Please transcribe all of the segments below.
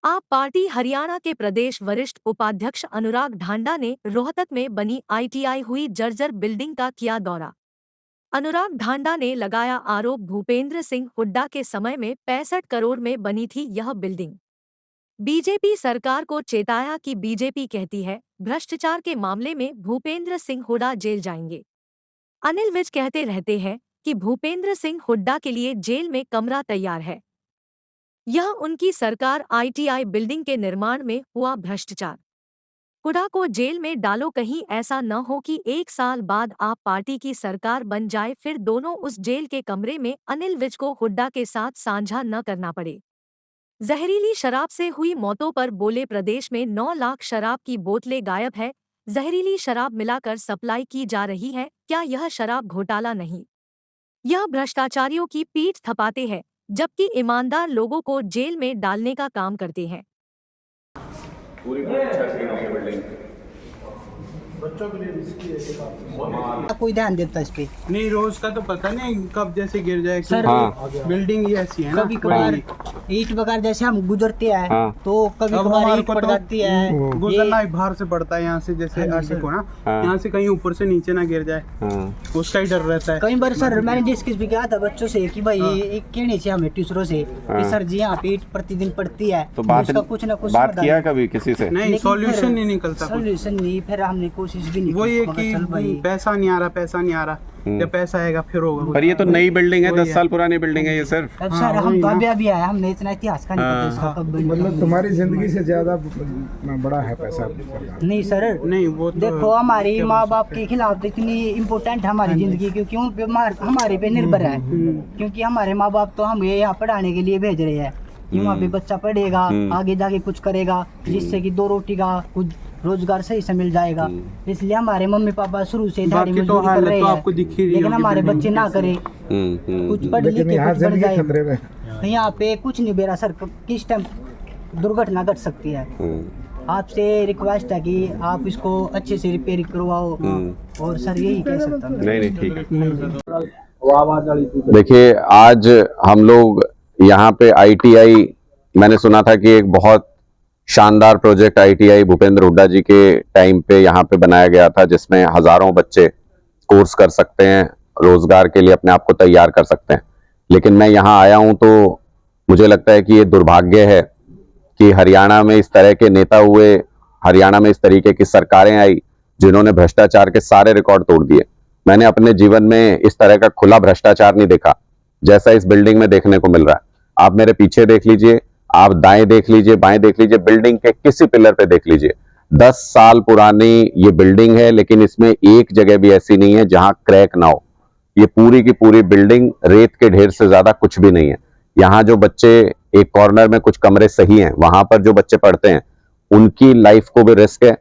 आप पार्टी हरियाणा के प्रदेश वरिष्ठ उपाध्यक्ष अनुराग ढांडा ने रोहतक में बनी आईटीआई हुई जर्जर बिल्डिंग का किया दौरा। अनुराग ढांडा ने लगाया आरोप, भूपेंद्र सिंह हुड्डा के समय में 65 करोड़ में बनी थी यह बिल्डिंग। बीजेपी सरकार को चेताया कि बीजेपी कहती है भ्रष्टाचार के मामले में भूपेंद्र सिंह हुड्डा जेल जाएंगे। अनिल विज कहते रहते हैं कि भूपेंद्र सिंह हुड्डा के लिए जेल में कमरा तैयार है। यह उनकी सरकार आईटीआई बिल्डिंग के निर्माण में हुआ भ्रष्टाचार। हुड्डा को जेल में डालो, कहीं ऐसा न हो कि 1 साल बाद आप पार्टी की सरकार बन जाए, फिर दोनों उस जेल के कमरे में अनिल विज को हुड्डा के साथ साझा न करना पड़े। जहरीली शराब से हुई मौतों पर बोले, प्रदेश में 9 लाख शराब की बोतलें गायब है। जहरीली शराब मिलाकर सप्लाई की जा रही है, क्या यह शराब घोटाला नहीं? यह भ्रष्टाचारियों की पीठ थपाते हैं, जबकि ईमानदार लोगों को जेल में डालने का काम करते हैं। पूरी अच्छा क्लीन है बिल्डिंग। बच्चों के लिए रिस्की है। कोई ध्यान देता इस पे नहीं, रोज का तो पता नहीं कब जैसे गिर जाए। सर, बिल्डिंग ही ऐसी है ना, कभी कभार ईंट वगैरह जैसे हम गुजरते हैं तो कभी अब कभार हमारे ईंट को पड़ तो जाती है। गुजरना ही बाहर से पड़ता है यहाँ से, जैसे ऐसे को ना, यहाँ से कहीं ऊपर से नीचे ना गिर जाए, उसका ही डर रहता है। कई बार सर मैंने डिस्कस भी किया था बच्चों से कि भाई एक कहने से हमें टीचरों से कि सर जी यहाँ पे ईंट प्रतिदिन पड़ती है, तो बात उसका कुछ ना कुछ बात किया कभी किसी से? नहीं, सॉल्यूशन नहीं निकलता। सॉल्यूशन नहीं, फिर हमने कोशिश भी नहीं वही है की, मगर चल भाई कि पैसा नहीं आ रहा, पैसा नहीं आ रहा, जब पैसा आएगा फिर होगा। पर ये तो नई बिल्डिंग है, 10 साल पुरानी बिल्डिंग है ये सिर्फ। अब सर हम तो अभी आए, हमने इतना इतिहास का नहीं पता इसका कब बनी। मतलब तुम्हारी जिंदगी से ज्यादा बड़ा है पैसा। नहीं सर, नहीं वो तो देखो हमारी माँ बाप के खिलाफ तो इतनी इम्पोर्टेंट हमारी जिंदगी, क्योंकि उन पे हमारे पे निर्भर है। क्योंकि हमारे माँ बाप तो हमें यहाँ पढ़ाने के लिए भेज रहे हैं कि वहाँ पे बच्चा पढ़ेगा, आगे जाके कुछ करेगा, जिससे कि 2 रोटी का कुछ रोजगार सही से मिल जाएगा। इसलिए हमारे मम्मी पापा शुरू से दिहाड़ी मजदूरी कर रहे हैं, लेकिन हमारे बच्चे ना करें, कुछ पढ़ लिख के कुछ बन जाए। यहाँ पे कुछ नहीं बेरा सर, किस टाइम दुर्घटना घट सकती है। आपसे रिक्वेस्ट है कि आप इसको अच्छे से रिपेयर करवाओ, और सर यही कह सकता हूँ। नहीं ठीक है। देखिए, आज हम लोग यहाँ पे आईटीआई, मैंने सुना था कि एक बहुत शानदार प्रोजेक्ट आईटीआई भूपेंद्र हुड्डा जी के टाइम पे यहाँ पे बनाया गया था, जिसमें हजारों बच्चे कोर्स कर सकते हैं, रोजगार के लिए अपने आप को तैयार कर सकते हैं। लेकिन मैं यहाँ आया हूँ तो मुझे लगता है कि ये दुर्भाग्य है कि हरियाणा में इस तरह के नेता हुए, हरियाणा में इस तरीके की सरकारें आई जिन्होंने भ्रष्टाचार के सारे रिकॉर्ड तोड़ दिए। मैंने अपने जीवन में इस तरह का खुला भ्रष्टाचार नहीं देखा जैसा इस बिल्डिंग में देखने को मिल रहा है। आप मेरे पीछे देख लीजिए, आप दाएं देख लीजिए, बाएं देख लीजिए, बिल्डिंग के किसी पिलर पे देख लीजिए। 10 साल पुरानी ये बिल्डिंग है, लेकिन इसमें एक जगह भी ऐसी नहीं है जहां क्रैक ना हो। ये पूरी की पूरी बिल्डिंग रेत के ढेर से ज्यादा कुछ भी नहीं है। यहाँ जो बच्चे, एक कॉर्नर में कुछ कमरे सही हैं, वहां पर जो बच्चे पढ़ते हैं उनकी लाइफ को भी रिस्क है।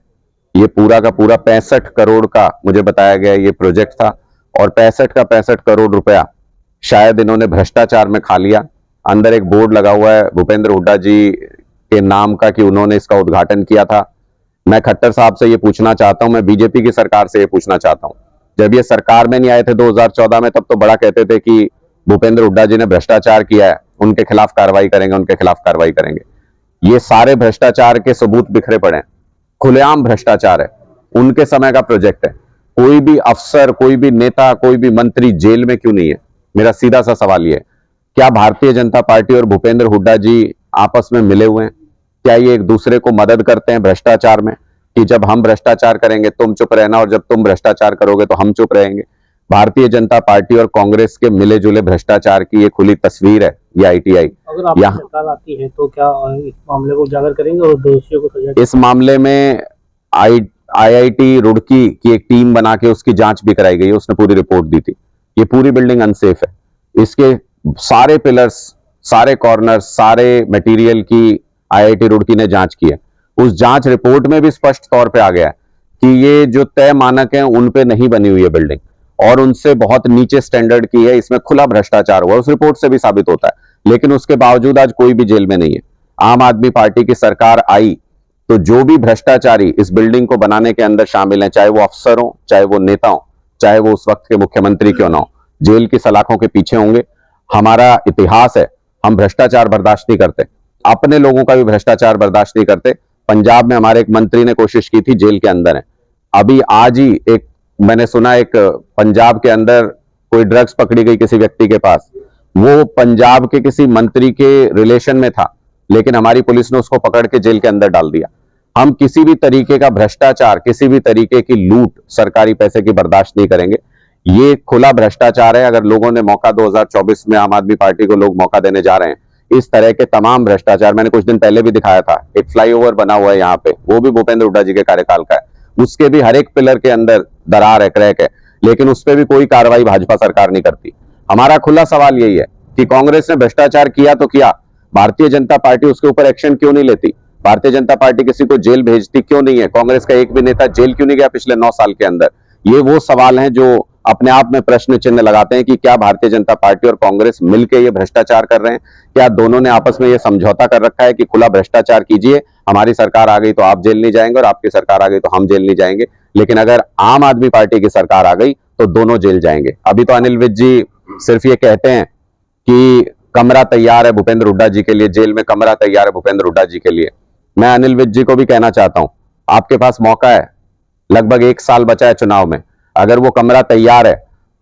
ये पूरा का पूरा 65 करोड़ का मुझे बताया गया ये प्रोजेक्ट था, और 65 करोड़ रुपया शायद इन्होंने भ्रष्टाचार में खा लिया। अंदर एक बोर्ड लगा हुआ है भूपेंद्र हुड्डा जी के नाम का कि उन्होंने इसका उद्घाटन किया था। मैं खट्टर साहब से ये पूछना चाहता हूं, मैं बीजेपी की सरकार से ये पूछना चाहता हूं, जब ये सरकार में नहीं आए थे 2014 में, तब तो बड़ा कहते थे कि भूपेंद्र हुड्डा जी ने भ्रष्टाचार किया है, उनके खिलाफ कार्रवाई करेंगे, उनके खिलाफ कार्रवाई करेंगे। ये सारे भ्रष्टाचार के सबूत बिखरे पड़े हैं, खुलेआम भ्रष्टाचार है, उनके समय का प्रोजेक्ट है। कोई भी अफसर, कोई भी नेता, कोई भी मंत्री जेल में क्यों नहीं है? मेरा सीधा सा सवाल ये है, क्या भारतीय जनता पार्टी और भूपेंद्र हुड्डा जी आपस में मिले हुए हैं? क्या ये एक दूसरे को मदद करते हैं भ्रष्टाचार में, कि जब हम भ्रष्टाचार करेंगे तुम चुप रहना, और जब तुम भ्रष्टाचार करोगे तो हम चुप रहेंगे? भारतीय जनता पार्टी और कांग्रेस के मिले जुले भ्रष्टाचार की ये खुली तस्वीर है ये आईटीआई। अगर आपकी सरकार आती है तो क्या इस मामले को उजागर करेंगे और दोषियों को सजा? इस मामले में आईआईटी रुड़की की एक टीम बना के उसकी जांच भी कराई गई है, उसने पूरी रिपोर्ट दी थी। ये पूरी बिल्डिंग अनसेफ है, इसके सारे पिलर्स, सारे कॉर्नर, सारे मटेरियल की आईआईटी रुड़की ने जांच की है। उस जांच रिपोर्ट में भी स्पष्ट तौर पे आ गया है कि ये जो तय मानक हैं उन पे नहीं बनी हुई है बिल्डिंग, और उनसे बहुत नीचे स्टैंडर्ड की है, इसमें खुला भ्रष्टाचार हुआ, उस रिपोर्ट से भी साबित होता है। लेकिन उसके बावजूद आज कोई भी जेल में नहीं है। आम आदमी पार्टी की सरकार आई तो जो भी भ्रष्टाचारी इस बिल्डिंग को बनाने के अंदर शामिल हैं, चाहे वो अफसर हो, चाहे वो नेता हो, चाहे वो उस वक्त के मुख्यमंत्री क्यों ना हो, जेल की सलाखों के पीछे होंगे। हमारा इतिहास है, हम भ्रष्टाचार बर्दाश्त नहीं करते। अपने लोगों का भी भ्रष्टाचार बर्दाश्त नहीं करते। पंजाब में हमारे एक मंत्री ने कोशिश की थी, जेल के अंदर है अभी। आज ही एक मैंने सुना, एक पंजाब के अंदर कोई ड्रग्स पकड़ी गई किसी व्यक्ति के पास, वो पंजाब के किसी मंत्री के रिलेशन में था, लेकिन हमारी पुलिस ने उसको पकड़ के जेल के अंदर डाल दिया। हम किसी भी तरीके का भ्रष्टाचार, किसी भी तरीके की लूट सरकारी पैसे की बर्दाश्त नहीं करेंगे। ये खुला भ्रष्टाचार है। अगर लोगों ने मौका 2024 में आम आदमी पार्टी को लोग मौका देने जा रहे हैं, इस तरह के तमाम भ्रष्टाचार, मैंने कुछ दिन पहले भी दिखाया था, एक फ्लाईओवर बना हुआ है यहाँ पे, वो भी भूपेंद्र हुड्डा जी के कार्यकाल का है, उसके भी हर एक पिलर के अंदर दरार है, क्रैक है, लेकिन उस पर भी कोई कार्रवाई भाजपा सरकार नहीं करती। हमारा खुला सवाल यही है कि कांग्रेस ने भ्रष्टाचार किया तो किया, भारतीय जनता पार्टी उसके ऊपर एक्शन क्यों नहीं लेती? भारतीय जनता पार्टी किसी को जेल भेजती क्यों नहीं है? कांग्रेस का एक भी नेता जेल क्यों नहीं गया पिछले 9 साल के अंदर? ये वो सवाल हैं जो अपने आप में प्रश्न चिन्ह लगाते हैं कि क्या भारतीय जनता पार्टी और कांग्रेस मिलकर ये भ्रष्टाचार कर रहे हैं? क्या दोनों ने आपस में ये समझौता कर रखा है कि खुला भ्रष्टाचार कीजिए, हमारी सरकार आ गई तो आप जेल नहीं जाएंगे और आपकी सरकार आ गई तो हम जेल नहीं जाएंगे, लेकिन अगर आम आदमी पार्टी की सरकार आ गई तो दोनों जेल जाएंगे। अभी तो अनिल विज जी सिर्फ ये कहते हैं कि कमरा तैयार है भूपेंद्र हुड्डा जी के लिए, जेल में कमरा तैयार है भूपेंद्र हुड्डा जी के लिए। मैं अनिल विज जी को भी कहना चाहता हूं, आपके पास मौका है, लगभग 1 साल बचा है चुनाव में, अगर वो कमरा तैयार है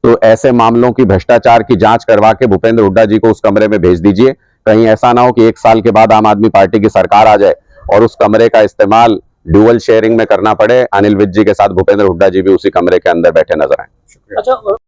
तो ऐसे मामलों की, भ्रष्टाचार की जांच करवा के भूपेंद्र हुड्डा जी को उस कमरे में भेज दीजिए। कहीं ऐसा ना हो कि 1 साल के बाद आम आदमी पार्टी की सरकार आ जाए और उस कमरे का इस्तेमाल ड्यूअल शेयरिंग में करना पड़े, अनिल विज जी के साथ भूपेंद्र हुड्डा जी भी उसी कमरे के अंदर बैठे नजर आए। अच्छा